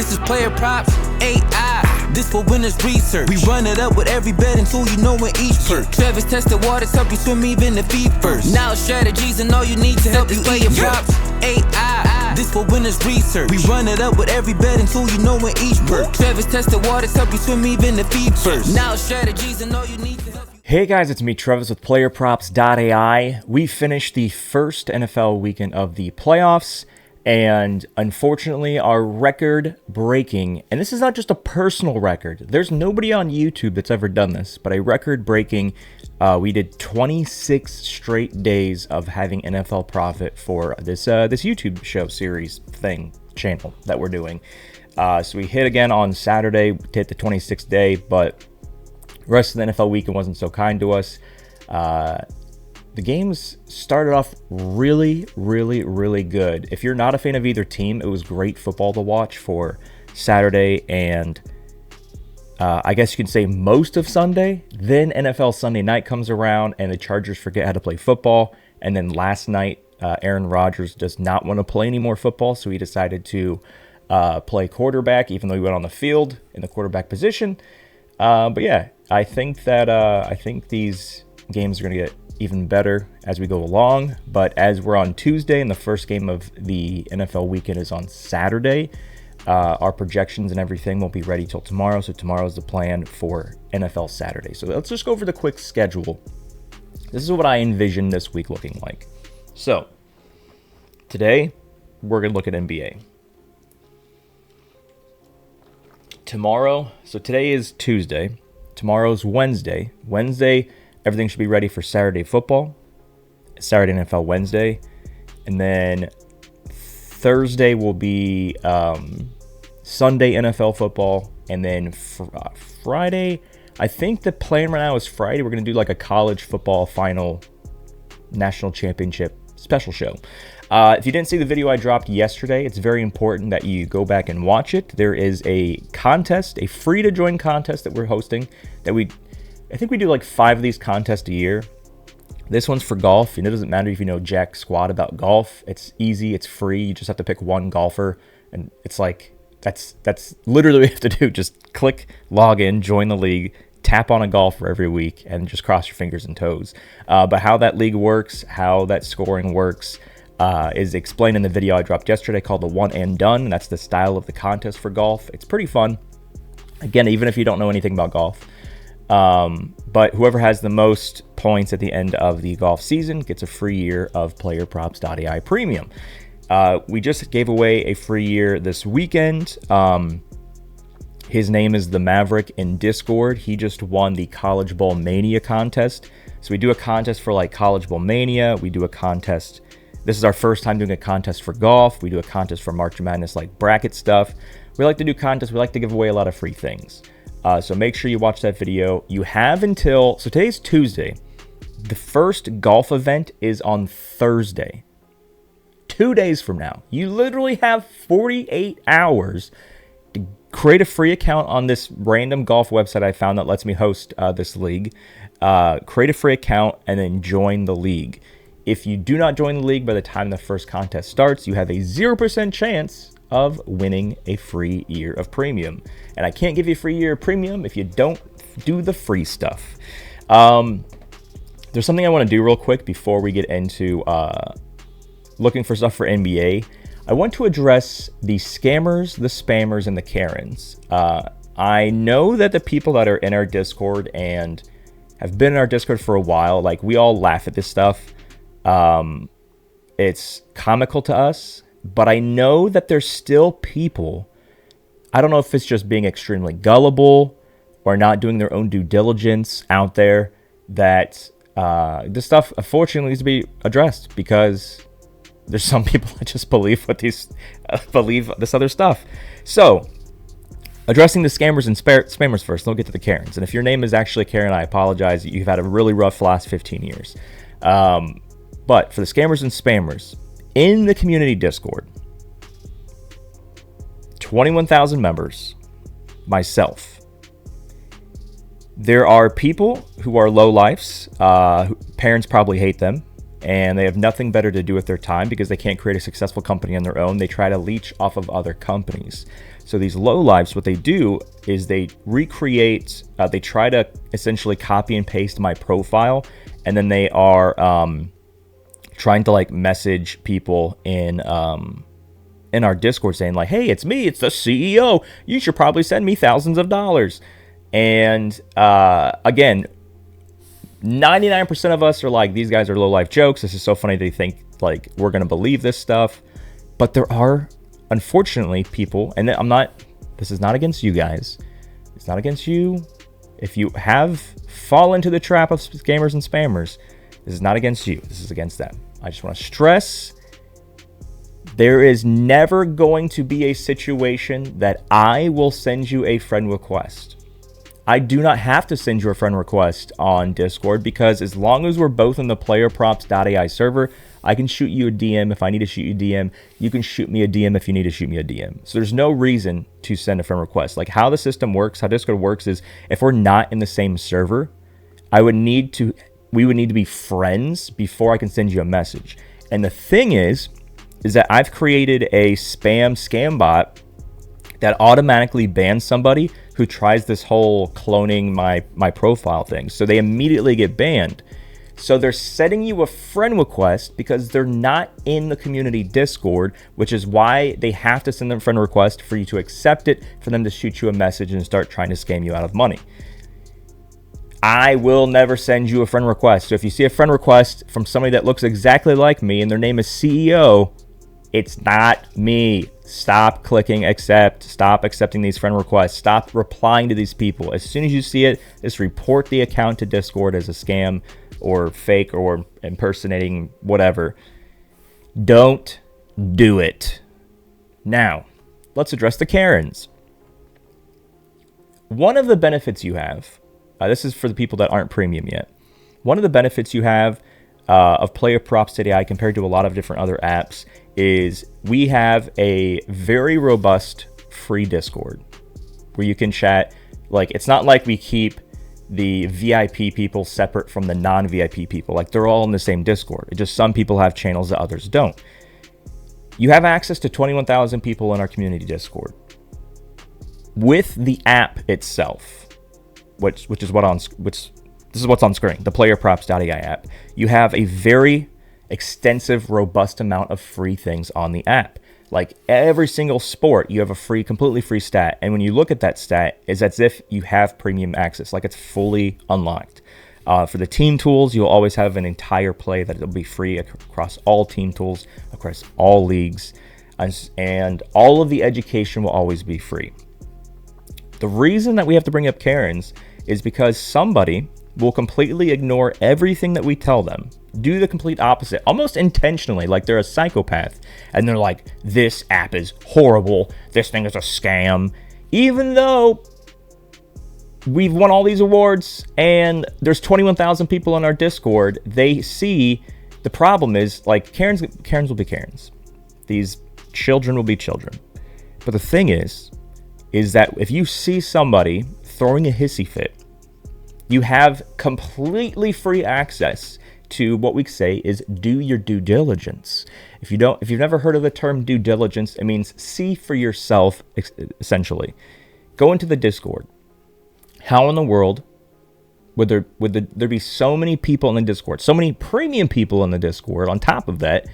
This is PlayerProps.ai. This for winners research. We run it up with every bet until you know in each perk. Travis tested waters, help you swim even the feet first. Now strategies and all you need to help you PlayerProps.ai. This for winners research. We run it up with every bet until you know in each perk. Travis tested waters, help you swim even the feet first. Now strategies and all you need to help you. Hey guys, it's me, Travis with PlayerProps.ai. We finished the first NFL weekend of the playoffs, and unfortunately, our record-breaking, and this is not just a personal record. There's nobody on YouTube that's ever done this, but a record-breaking, we did 26 straight days of having NFL profit for this YouTube show series channel that we're doing. So we hit again on Saturday, hit the 26th day, but the rest of the NFL weekend wasn't so kind to us. The games started off really good. If you're not a fan of either team, it was great football to watch for Saturday and I guess you can say most of Sunday. Then NFL Sunday night comes around and the Chargers forget how to play football. And then last night, Aaron Rodgers does not want to play any more football, so he decided to play quarterback, even though he went on the field in the quarterback position. But yeah, I think these games are going to get even better as we go along. But as we're on Tuesday and the first game of the NFL weekend is on Saturday, our projections and everything won't be ready till tomorrow. So tomorrow's the plan for NFL Saturday. So let's just go over the quick schedule. This is what I envision this week looking like. So today we're going to look at NBA. Tomorrow, so today is Tuesday. Tomorrow's Wednesday. Wednesday, everything should be ready for Saturday football. Saturday NFL Wednesday. And then Thursday will be Sunday NFL football. And then Friday, I think the plan right now is Friday. We're going to do like a college football final national championship special show. If you didn't see the video I dropped yesterday, it's very important that you go back and watch it. There is a contest, a free to join contest that we're hosting I think we do like 5 of these contests a year. This one's for golf, and it doesn't matter if you know jack squat about golf. It's easy, it's free. You just have to pick one golfer, and it's like that's literally what you have to do. Just click, log in, join the league, tap on a golfer every week, and just cross your fingers and toes. But how that league works, how that scoring works, is explained in the video I dropped yesterday called the One and Done. And that's the style of the contest for golf. It's pretty fun. Again, even if you don't know anything about golf. But whoever has the most points at the end of the golf season gets a free year of PlayerProps.ai Premium. We just gave away a free year this weekend. His name is the Maverick in Discord. He just won the College Bowl Mania contest. So we do a contest for like College Bowl Mania. We do a contest. This is our first time doing a contest for golf. We do a contest for March Madness, like bracket stuff. We like to do contests. We like to give away a lot of free things. So make sure you watch that video. You have until, so today's Tuesday. The first golf event is on Thursday. 2 days from now. You literally have 48 hours to create a free account on this random golf website I found that lets me host this league. Create a free account and then join the league. If you do not join the league by the time the first contest starts, you have a 0% chance of winning a free year of premium. And I can't give you a free year of premium if you don't do the free stuff. There's something I want to do real quick before we get into looking for stuff for NBA. I want to address the scammers, the spammers, and the Karens. I know that the people that are in our Discord and have been in our Discord for a while, like we all laugh at this stuff. It's comical to us, but I know that there's still people, I don't know if it's just being extremely gullible or not doing their own due diligence out there, that this stuff unfortunately needs to be addressed, because there's some people that just believe believe this other stuff. So addressing the scammers and spammers first, then we'll get to the Karens. And if your name is actually Karen, I apologize. You've had a really rough last 15 years. But for the scammers and spammers, in the community Discord, 21,000 members, myself. There are people who are lowlifes. Parents probably hate them. and they have nothing better to do with their time because they can't create a successful company on their own. They try to leech off of other companies. So these lowlifes, what they do is they recreate, they try to essentially copy and paste my profile, and then they are trying to like message people in our Discord saying like, hey, it's me, it's the CEO. You should probably send me thousands of dollars. And again, 99% of us are like, these guys are low life jokes. This is so funny they think like we're going to believe this stuff. But there are, unfortunately, people, and this is not against you guys. It's not against you. If you have fallen into the trap of scammers and spammers, this is not against you. This is against them. I just want to stress, there is never going to be a situation that I will send you a friend request. I do not have to send you a friend request on Discord, because as long as we're both in the PlayerProps.ai server, I can shoot you a DM if I need to shoot you a DM. You can shoot me a DM if you need to shoot me a DM. So there's no reason to send a friend request. Like how the system works, how Discord works is if we're not in the same server, we would need to be friends before I can send you a message. And the thing is that I've created a scam bot that automatically bans somebody who tries this whole cloning my profile thing. So they immediately get banned. So they're sending you a friend request because they're not in the community Discord, which is why they have to send them a friend request for you to accept it, for them to shoot you a message and start trying to scam you out of money. I will never send you a friend request. So if you see a friend request from somebody that looks exactly like me and their name is CEO, it's not me. Stop clicking accept. Stop accepting these friend requests. Stop replying to these people. As soon as you see it, just report the account to Discord as a scam or fake or impersonating whatever. Don't do it. Now, let's address the Karens. One of the benefits you have, this is for the people that aren't premium yet. One of the benefits you have of PlayerProps.ai compared to a lot of different other apps is we have a very robust free Discord where you can chat. Like, it's not like we keep the VIP people separate from the non-VIP people. Like, they're all in the same Discord. It's just some people have channels that others don't. You have access to 21,000 people in our community Discord. With the app itself, which is this is what's on screen, the PlayerProps.ai app, you have a very extensive, robust amount of free things on the app. Like every single sport, you have a completely free stat. And when you look at that stat, it's as if you have premium access, like it's fully unlocked. For the team tools, you'll always have an entire play that will be free across all team tools, across all leagues, and all of the education will always be free. The reason that we have to bring up Karens is because somebody will completely ignore everything that we tell them, do the complete opposite, almost intentionally, like they're a psychopath, and they're like, this app is horrible, this thing is a scam, even though we've won all these awards and there's 21,000 people in our Discord. They see the problem is, like, Karens will be Karens. These children will be children. But the thing is that if you see somebody throwing a hissy fit, you have completely free access to what we say is do your due diligence. If you've never heard of the term due diligence, it means see for yourself, essentially. Go into the Discord. How in the world would there be so many people in the Discord, so many premium people in the Discord on top of that,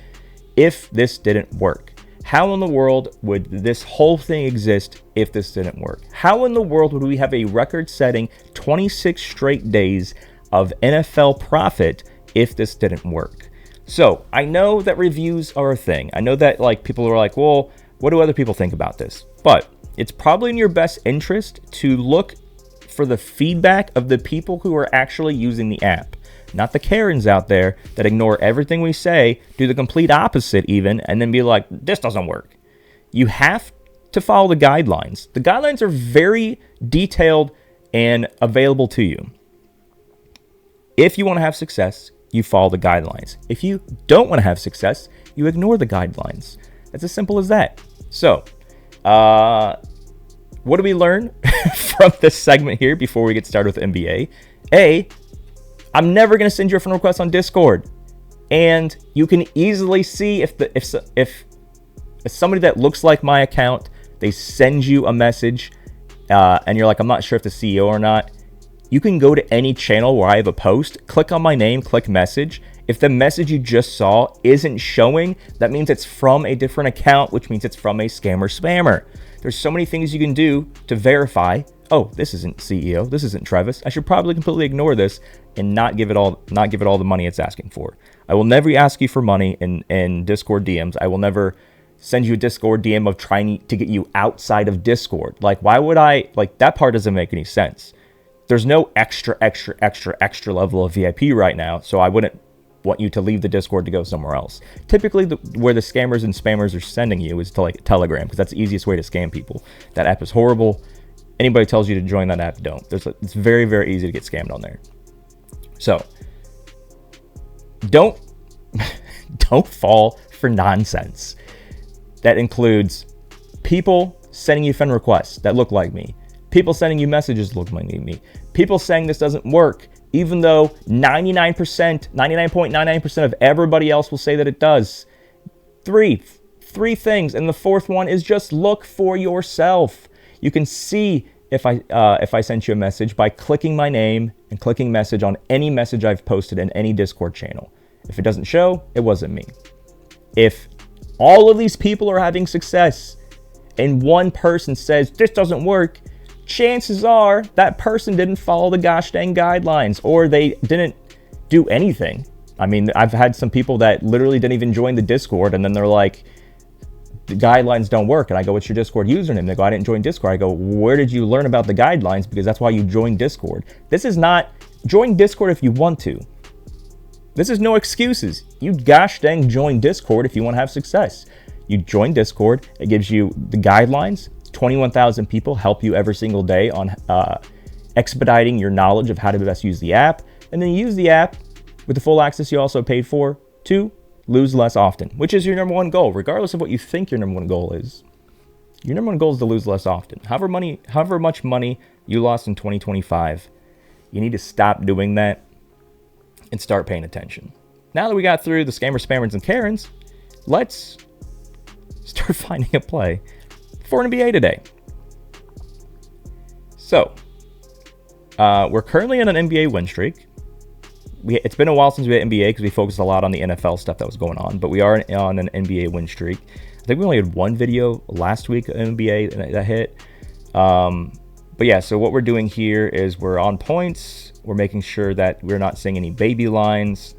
if this didn't work? How in the world would this whole thing exist if this didn't work? How in the world would we have a record-setting 26 straight days of NFL profit if this didn't work? So I know that reviews are a thing. I know that, like, people are like, well, what do other people think about this? But it's probably in your best interest to look for the feedback of the people who are actually using the app. Not the Karens out there that ignore everything we say, do the complete opposite even, and then be like, this doesn't work. You have to follow the guidelines. The guidelines are very detailed and available to you. If you want to have success, you follow the guidelines. If you don't want to have success, you ignore the guidelines. It's as simple as that. So, what do we learn from this segment here before we get started with NBA? I'm never going to send you a friend request on Discord. And you can easily see if somebody that looks like my account, they send you a message, and you're like, I'm not sure if the CEO or not. You can go to any channel where I have a post, click on my name, click message. If the message you just saw isn't showing, that means it's from a different account, which means it's from a scammer spammer. There's so many things you can do to verify, oh, this isn't CEO, this isn't Travis. I should probably completely ignore this and not give it all the money it's asking for. I will never ask you for money in Discord DMs. I will never send you a Discord DM of trying to get you outside of Discord. Like, why would I? Like, that part doesn't make any sense. There's no extra level of VIP right now, so I wouldn't want you to leave the Discord to go somewhere else. Typically, where the scammers and spammers are sending you is to like Telegram, because that's the easiest way to scam people. That app is horrible. Anybody tells you to join that app, don't. It's very, very easy to get scammed on there. So, don't fall for nonsense. That includes people sending you friend requests that look like me. People sending you messages that look like me. People saying this doesn't work, even though 99.99% of everybody else will say that it does. Three things, and the fourth one is just look for yourself. You can see if I sent you a message by clicking my name and clicking message on any message I've posted in any Discord channel. If it doesn't show, it wasn't me. If all of these people are having success and one person says this doesn't work, chances are that person didn't follow the gosh dang guidelines, or they didn't do anything. I mean, I've had some people that literally didn't even join the Discord, and then they're like, the guidelines don't work. And I go, what's your Discord username? They go, I didn't join Discord. I go, where did you learn about the guidelines? Because that's why you joined Discord. This is not, join Discord if you want to. This is no excuses. You gosh dang join Discord if you want to have success. You join Discord. It gives you the guidelines. 21,000 people help you every single day on expediting your knowledge of how to best use the app. And then you use the app with the full access you also paid for to lose less often, which is your number one goal. Regardless of what you think your number one goal is, your number one goal is to lose less often. However much money you lost in 2025, you need to stop doing that and start paying attention. Now that we got through the scammers, spammers, and Karens, let's start finding a play for an NBA today. So, we're currently on an NBA win streak. It's been a while since we had NBA because we focused a lot on the NFL stuff that was going on, but we are on an NBA win streak. I think we only had one video last week of NBA that hit. But yeah, so what we're doing here is we're on points. We're making sure that we're not seeing any baby lines.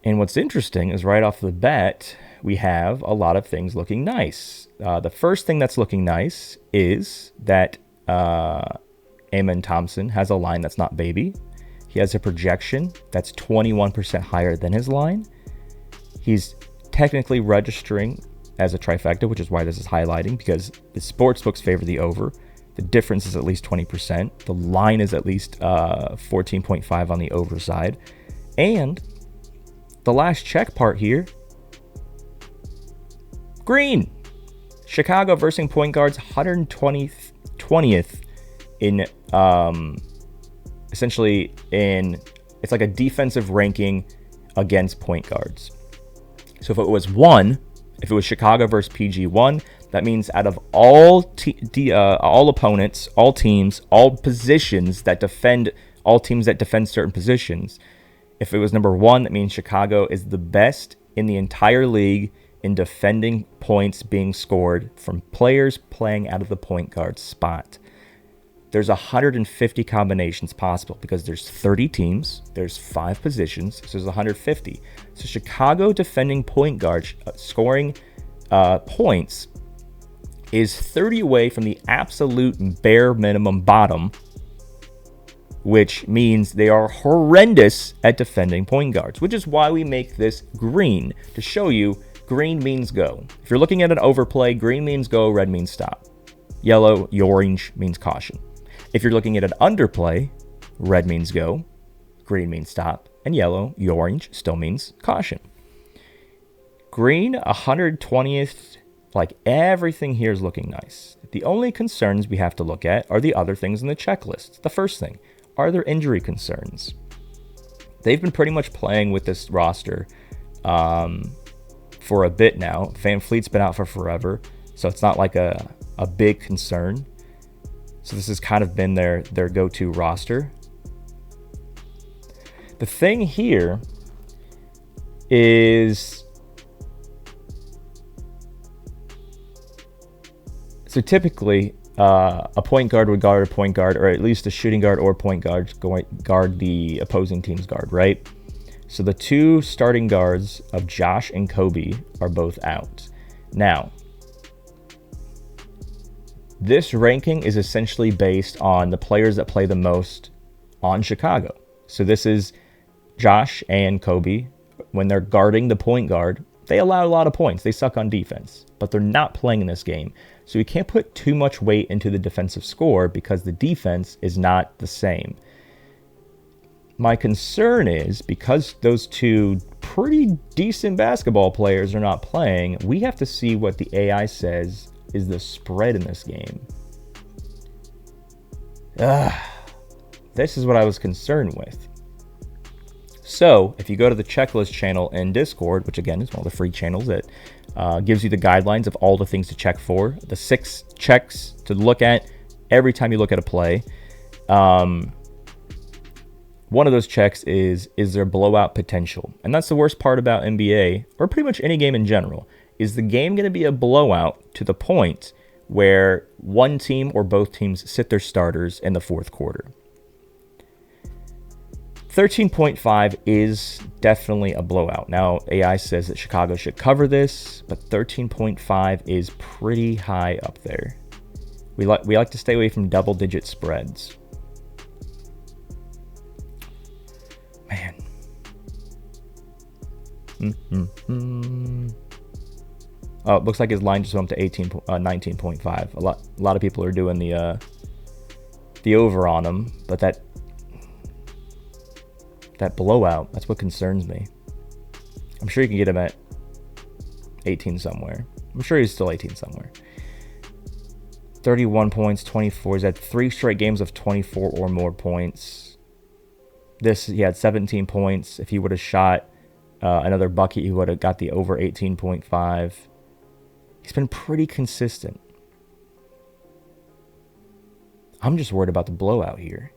And what's interesting is right off the bat, we have a lot of things looking nice. The first thing that's looking nice is that Amen Thompson has a line that's not baby. He has a projection that's 21% higher than his line. He's technically registering as a trifecta, which is why this is highlighting, because the sportsbooks favor the over. The difference is at least 20%. The line is at least 14.5 on the over side. And the last check part here, green. Chicago versus point guards, 120th in essentially in, it's like a defensive ranking against point guards. So if it was Chicago versus PG1, that means out of all opponents, all teams, all positions that defend, all teams that defend certain positions, if it was number 1, that means Chicago is the best in the entire league in defending points being scored from players playing out of the point guard spot. There's 150 combinations possible because there's 30 teams, there's 5 positions, so there's 150. So Chicago defending point guards scoring points is 30 away from the absolute bare minimum bottom, which means they are horrendous at defending point guards, which is why we make this green, to show you green means go. If you're looking at an overplay, green means go, red means stop. Yellow, orange means caution. If you're looking at an underplay, red means go, green means stop, and yellow, orange still means caution. Green, 120th, like everything here is looking nice. The only concerns we have to look at are the other things in the checklist. The first thing, Are there injury concerns? They've been pretty much playing with this roster for a bit now. Van Fleet's been out for forever, so it's not like a big concern. So this has kind of been their go-to roster. The thing here is, so typically a point guard would guard a point guard, or at least a shooting guard or point guard guard the opposing team's guard, right? So the two starting guards of Josh and Kobe are both out. Now, this ranking is essentially based on the players that play the most on Chicago. So this is Josh and Kobe. When they're guarding the point guard, they allow a lot of points. They suck on defense, but they're not playing in this game. So you can't put too much weight into the defensive score because the defense is not the same. My concern is, because those two pretty decent basketball players are not playing, we have to see what the AI says is the spread in this game. This is what I was concerned with. So if you go to the checklist channel in Discord, which again is one of the free channels that gives you the guidelines of all the things to check for, the 6 checks to look at every time you look at a play. One of those checks is there blowout potential? And that's the worst part about NBA, or pretty much any game in general. Is the game going to be a blowout to the point where one team or both teams sit their starters in the fourth quarter? 13.5 is definitely a blowout. Now, AI says that Chicago should cover this, but 13.5 is pretty high up there. We like to stay away from double-digit spreads. Man. Oh, it looks like his line just went up to 19.5. A lot of people are doing the over on him, but that blowout, that's what concerns me. I'm sure you can get him at 18 somewhere. I'm sure he's still 18 somewhere. 31 points, 24. He's had 3 straight games of 24 or more points. He had 17 points. If he would have shot another bucket, he would have got the over 18.5. He's been pretty consistent. I'm just worried about the blowout here.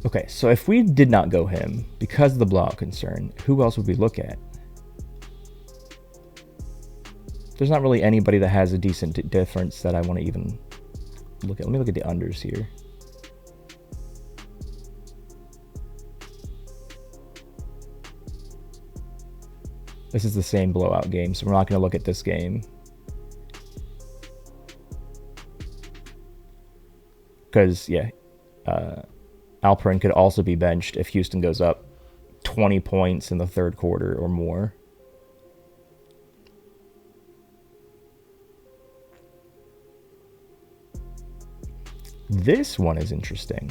Okay, so if we did not go him because of the blowout concern, who else would we look at? There's not really anybody that has a decent difference that I want to even look at. Let me look at the unders here. This is the same blowout game, so we're not going to look at this game. Because, yeah, Alperin could also be benched if Houston goes up 20 points in the third quarter or more. This one is interesting.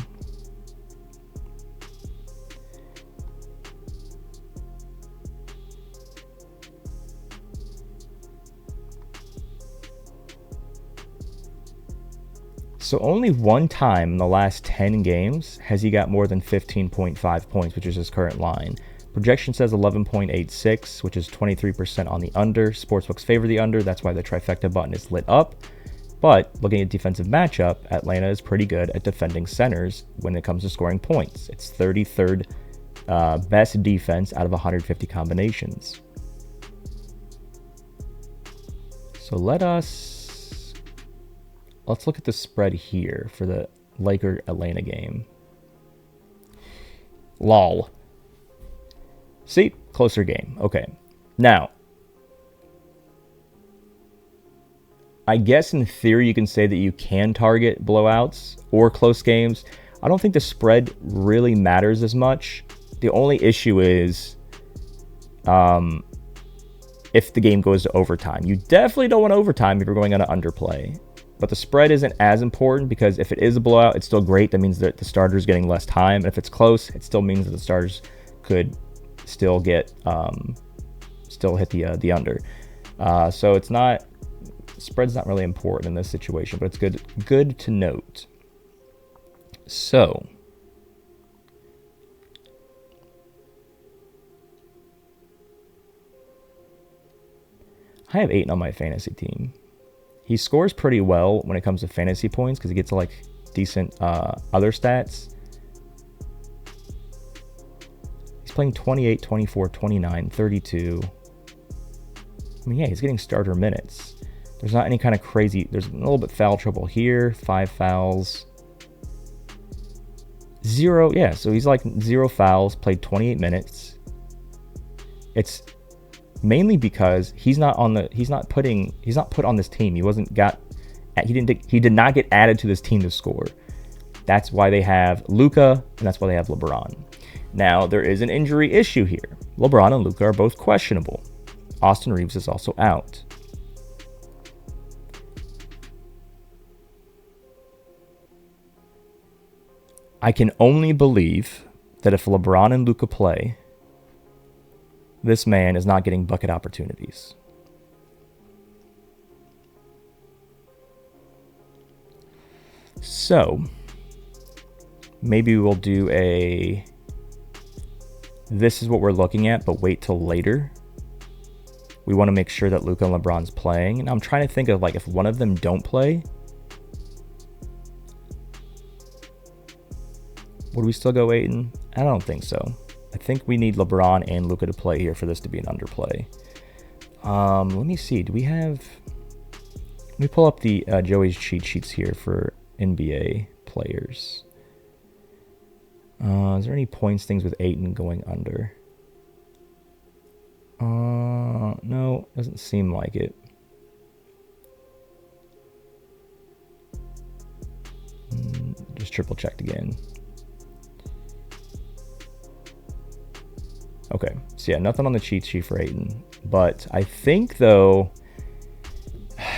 So only one time in the last 10 games has he got more than 15.5 points, which is his current line. Projection says 11.86, which is 23% on the under. Sportsbooks favor the under. That's why the trifecta button is lit up. But looking at defensive matchup, Atlanta is pretty good at defending centers when it comes to scoring points. It's 33rd best defense out of 150 combinations. So let's look at the spread here for the Laker-Atlanta game. Lol. See? Closer game. Okay. Now, I guess in theory you can say that you can target blowouts or close games. I don't think the spread really matters as much. The only issue is if the game goes to overtime. You definitely don't want overtime if you're going on an underplay. But the spread isn't as important because if it is a blowout, it's still great. That means that the starter's getting less time. And if it's close, it still means that the starters could still get, still hit the under. So it's not Spread's not really important in this situation, but it's good to note. So, I have Ayton on my fantasy team. He scores pretty well when it comes to fantasy points because he gets like decent other stats. He's playing 28, 24, 29, 32. I mean, yeah, he's getting starter minutes. There's not any kind of crazy... There's a little bit foul trouble here. 5 fouls. 0... Yeah, so he's like 0 fouls. Played 28 minutes. It's mainly because he's not put on this team. He did not get added to this team to score. That's why they have Luka, and that's why they have LeBron. Now, there is an injury issue here. LeBron and Luka are both questionable. Austin Reeves is also out. I can only believe that if LeBron and Luka play, this man is not getting bucket opportunities. So, maybe we'll do this is what we're looking at, but wait till later. We want to make sure that Luka and LeBron's playing. And I'm trying to think of like if one of them don't play, would we still go Ayton? I don't think so. I think we need LeBron and Luka to play here for this to be an underplay. Let me see. Let me pull up the Joey's cheat sheets here for NBA players. Is there any points things with Ayton going under? No, doesn't seem like it. Just triple checked again. Okay, so yeah, nothing on the cheat sheet for Ayton. But I think though,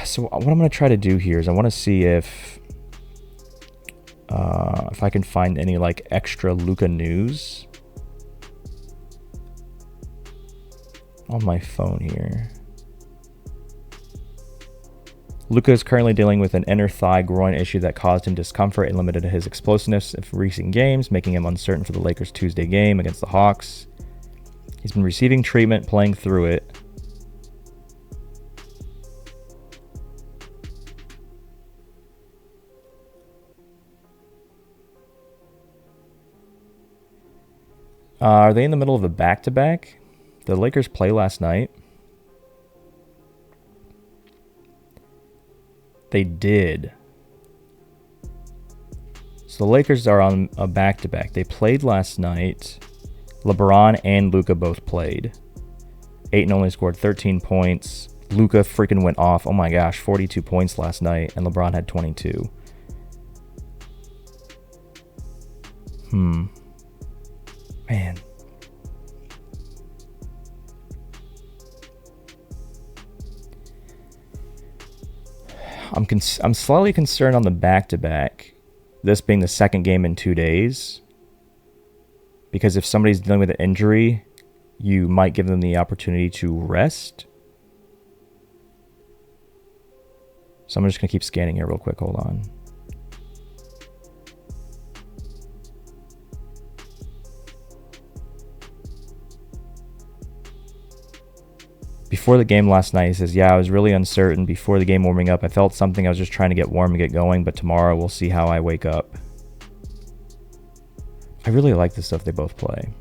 so what I'm going to try to do here is I want to see if I can find any like extra Luka news on my phone here. Luka is currently dealing with an inner thigh groin issue that caused him discomfort and limited his explosiveness in recent games, making him uncertain for the Lakers' Tuesday game against the Hawks. He's been receiving treatment, playing through it. Are they in the middle of a back-to-back? The Lakers play last night. They did. So the Lakers are on a back-to-back. They played last night. LeBron and Luka both played. Ayton only scored 13 points. Luka freaking went off. Oh my gosh, 42 points last night, and LeBron had 22. Man. I'm slightly concerned on the back-to-back, this being the second game in 2 days. Because if somebody's dealing with an injury, you might give them the opportunity to rest. So I'm just going to keep scanning here real quick. Hold on. Before the game last night, he says, yeah, I was really uncertain before the game warming up. I felt something. I was just trying to get warm and get going, but tomorrow we'll see how I wake up. I really like the stuff they both play.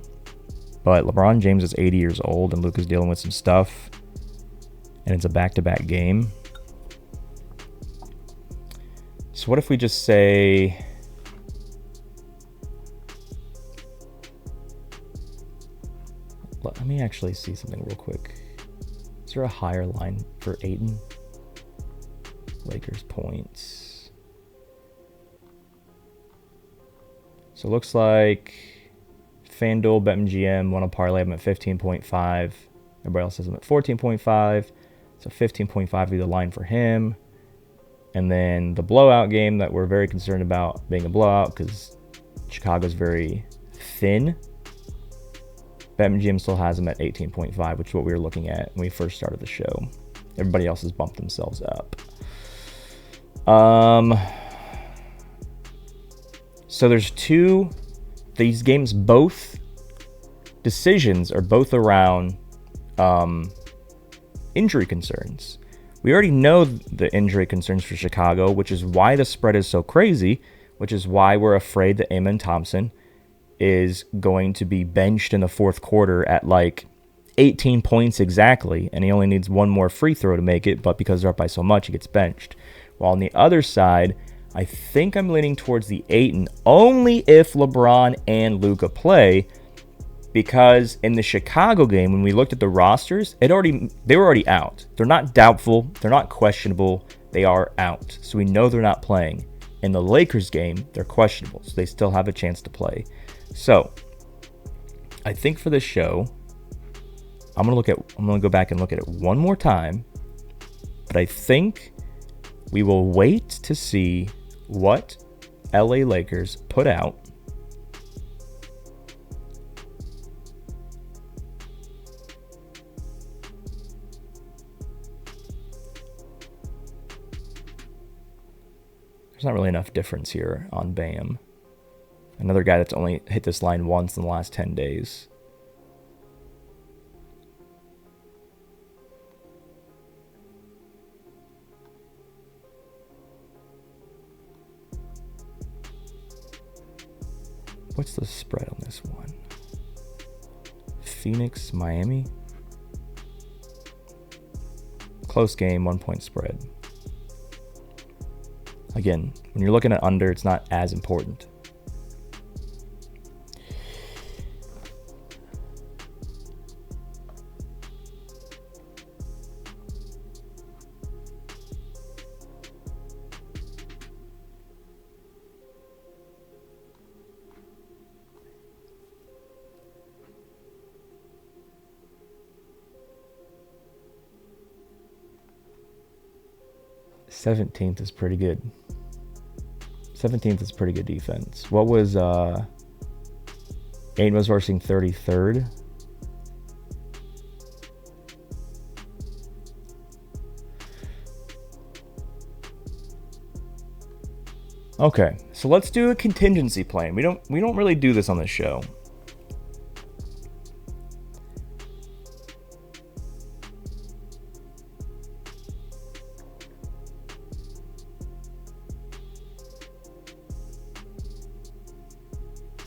But LeBron James is 80 years old and Luka's dealing with some stuff. And it's a back-to-back game. So what if we just say... Let me actually see something real quick. Is there a higher line for Ayton? Lakers points. So it looks like FanDuel, BetMGM, want to parlay them at 15.5. Everybody else has them at 14.5. So 15.5 would be the line for him. And then the blowout game that we're very concerned about being a blowout because Chicago's very thin. BetMGM still has them at 18.5, which is what we were looking at when we first started the show. Everybody else has bumped themselves up. So there's these games, both decisions are both around injury concerns. We already know the injury concerns for Chicago, which is why the spread is so crazy, which is why we're afraid that Amen Thompson is going to be benched in the fourth quarter at like 18 points exactly, and he only needs one more free throw to make it, but because they're up by so much, he gets benched. While on the other side, I think I'm leaning towards the Ayton only if LeBron and Luka play, because in the Chicago game, when we looked at the rosters, they were already out. They're not doubtful. They're not questionable. They are out. So we know they're not playing. In the Lakers game, they're questionable, so they still have a chance to play. So I think for this show, I'm gonna go back and look at it one more time, but I think we will wait to see what LA Lakers put out. There's not really enough difference here on Bam. Another guy that's only hit this line once in the last 10 days. What's the spread on this one? Phoenix, Miami. Close game, 1 point spread. Again, when you're looking at under, it's not as important. '17th is pretty good. 17th is pretty good defense. What was Aiden was versing 33rd? Okay, so let's do a contingency plan. We don't really do this on this show.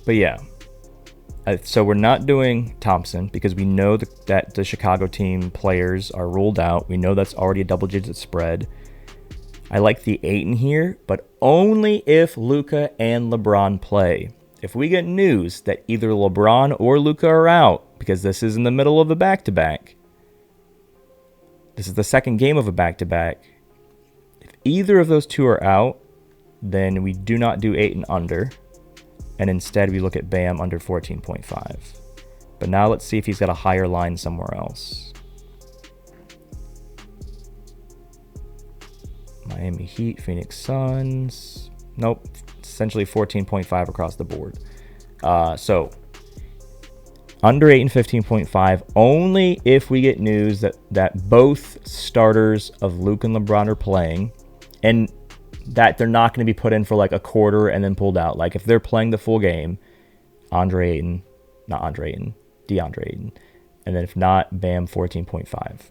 But yeah, so we're not doing Thompson because we know that the Chicago team players are ruled out. We know that's already a double-digit spread. I like the Ayton here, but only if Luka and LeBron play. If we get news that either LeBron or Luka are out, because this is in the middle of a back-to-back, this is the second game of a back-to-back, if either of those two are out, then we do not do Ayton under. And instead, we look at Bam under 14.5. But now let's see if he's got a higher line somewhere else. Miami Heat, Phoenix Suns. Nope. Essentially 14.5 across the board. So under 8 and 15.5 only if we get news that both starters of Luke and LeBron are playing, and that they're not going to be put in for like a quarter and then pulled out. Like if they're playing the full game, DeAndre Ayton. And then if not, Bam 14.5.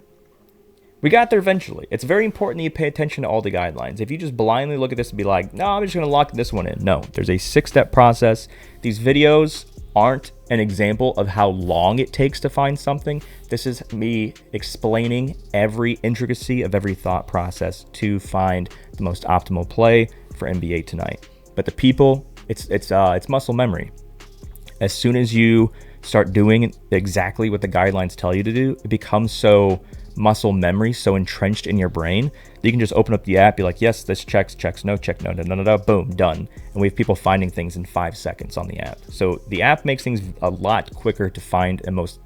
We got there eventually. It's very important that you pay attention to all the guidelines. If you just blindly look at this and be like, no, I'm just going to lock this one in. No, there's a 6-step process. These videos aren't an example of how long it takes to find something. This is me explaining every intricacy of every thought process to find the most optimal play for NBA tonight. But the people, it's muscle memory. As soon as you start doing exactly what the guidelines tell you to do, it becomes so muscle memory, so entrenched in your brain that you can just open up the app, be like, yes, this checks, no, check, no, boom, done. And we have people finding things in 5 seconds on the app. So the app makes things a lot quicker to find the most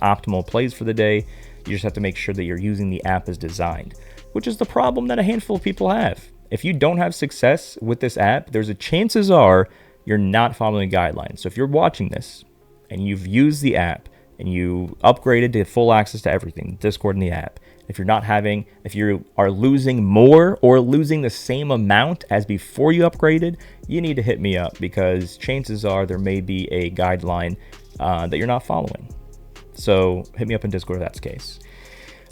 optimal plays for the day. You just have to make sure that you're using the app as designed, which is the problem that a handful of people have. If you don't have success with this app, there's a chances are you're not following guidelines. So if you're watching this and you've used the app, and you upgraded to full access to everything, Discord and the app. If you are losing more or losing the same amount as before you upgraded, you need to hit me up, because chances are there may be a guideline that you're not following. So hit me up in Discord if that's the case.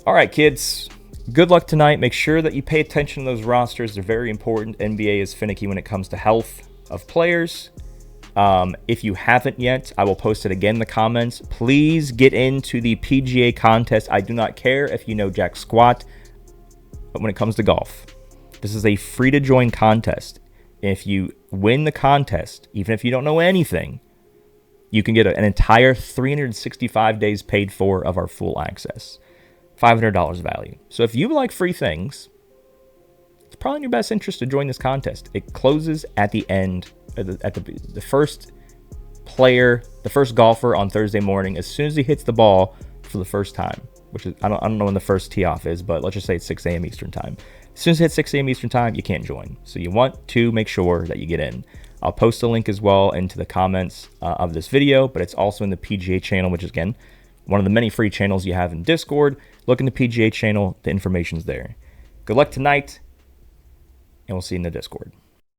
All right, kids. Good luck tonight. Make sure that you pay attention to those rosters. They're very important. NBA is finicky when it comes to health of players. If you haven't yet, I will post it again in the comments. Please get into the PGA contest. I do not care if you know jack squat, but when it comes to golf, this is a free to join contest. If you win the contest, even if you don't know anything, you can get an entire 365 days paid for of our full access. $500 value. So if you like free things, it's probably in your best interest to join this contest. It closes at the end, at the first player, the first golfer on Thursday morning, as soon as he hits the ball for the first time, which is, I don't know when the first tee off is, but let's just say it's 6 a.m. Eastern time. As soon as it hits 6 a.m. Eastern time, you can't join. So you want to make sure that you get in. I'll post a link as well into the comments of this video, but it's also in the PGA channel, which is, again, one of the many free channels you have in Discord. Look in the PGA channel. The information's there. Good luck tonight, and we'll see you in the Discord.